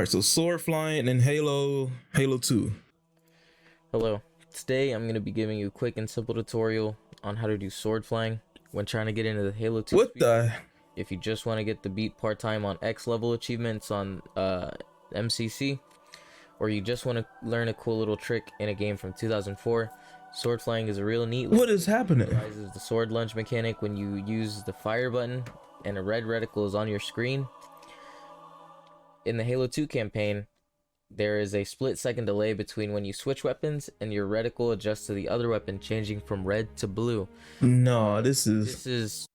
right, so sword flying in Halo 2. Hello, today I'm going to be giving you a quick and simple tutorial on how to do sword flying when trying to get into the Halo 2 What speed. the? If you just want to get the beat part-time on X level achievements on MCC, or you just want to learn a cool little trick in a game from 2004, sword flying is a real neat. What is happening? Utilizes the sword lunge mechanic when you use the fire button and a red reticle is on your screen. In the Halo 2 campaign, there is a split-second delay between when you switch weapons and your reticle adjusts to the other weapon, changing from red to blue. No, this is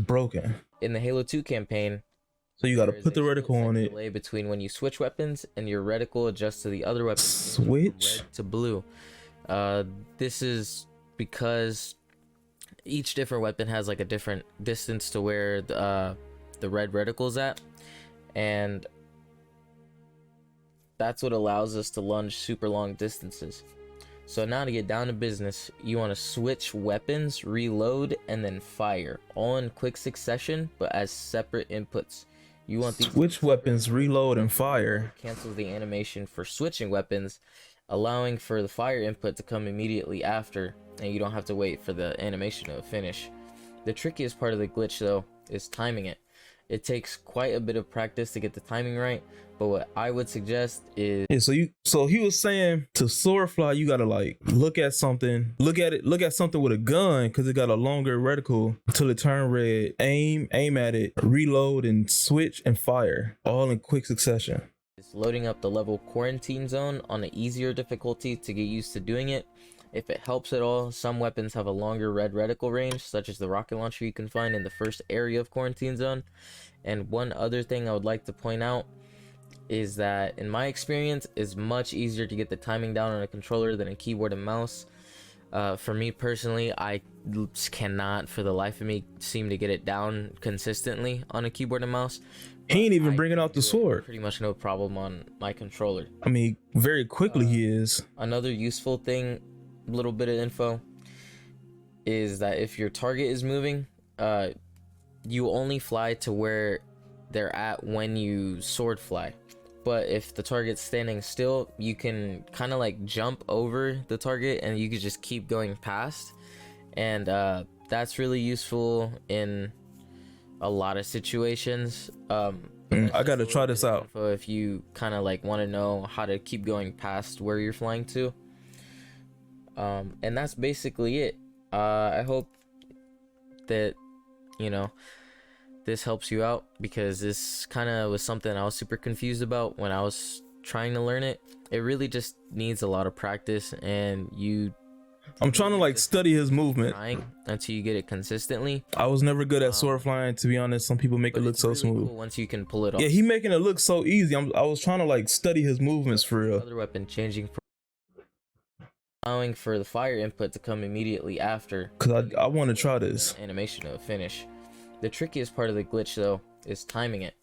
broken. In the Halo 2 campaign, So you gotta there is put the a reticle on split-second it. delay between when you switch weapons and your reticle adjusts to the other weapon, changing from Switch? red to blue. This is because each different weapon has like a different distance to where the red reticle is at, and that's what allows us to lunge super long distances. So now to get down to business, you want to switch weapons, reload, and then fire, all in quick succession but as separate inputs. You want these Switch weapons, reload, and fire. cancels the animation for switching weapons, allowing for the fire input to come immediately after, and you don't have to wait for the animation to finish. The trickiest part of the glitch though is timing it. It takes quite a bit of practice to get the timing right, but what I would suggest is So he was saying to sword fly, you gotta like look at something with a gun because it got a longer reticle until it turn red. Aim at it, reload, and switch and fire, all in quick succession. loading up the level Quarantine Zone on an easier difficulty to get used to doing it. If it helps at all, some weapons have a longer red reticle range, such as the rocket launcher you can find in the first area of Quarantine Zone. And one other thing I would like to point out is that in my experience, it's much easier to get the timing down on a controller than a keyboard and mouse. For me personally, I cannot for the life of me seem to get it down consistently on a keyboard and mouse. He ain't even bringing out the sword. Pretty much no problem on my controller. I mean, very quickly he is. Another useful thing, little bit of info, is that if your target is moving, you only fly to where they're at when you sword fly. But if the target's standing still, you can kind of like jump over the target and you can just keep going past, and that's really useful in a lot of situations. I gotta try this out. If you kind of like want to know how to keep going past where you're flying to, and that's basically it. I hope that this helps you out, because this kind of was something I was super confused about when I was trying to learn it. It really just needs a lot of practice, and I'm trying to like study his movement until you get it consistently. I was never good at sword flying, to be honest. Some people make it look so really smooth. Cool once you can pull it off. Yeah, he making it look so easy. I was trying to like study his movements for real. Other weapon changing from allowing for the fire input to come immediately after, Cause I want to try this. Animation to finish. The trickiest part of the glitch though is timing it.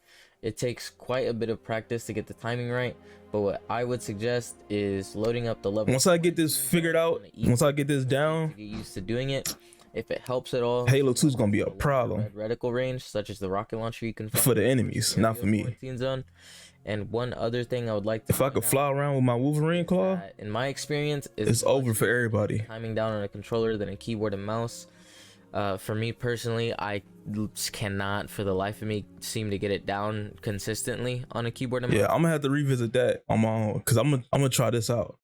It takes quite a bit of practice to get the timing right, but what I would suggest is loading up the level. Once I get this figured out, once I get this down, get used to doing it. If it helps at all, Halo 2 is gonna be a problem. Red reticle range, such as the rocket launcher you can find for the enemies, not for me. Quarantine Zone. And one other thing I would like to, if I could fly around with my Wolverine claw, in my experience, it's over for everybody. Timing down on a controller than a keyboard and mouse. For me personally, I cannot for the life of me seem to get it down consistently on a keyboard and mouse. Yeah, I'm gonna have to revisit that on my own, because I'm gonna try this out.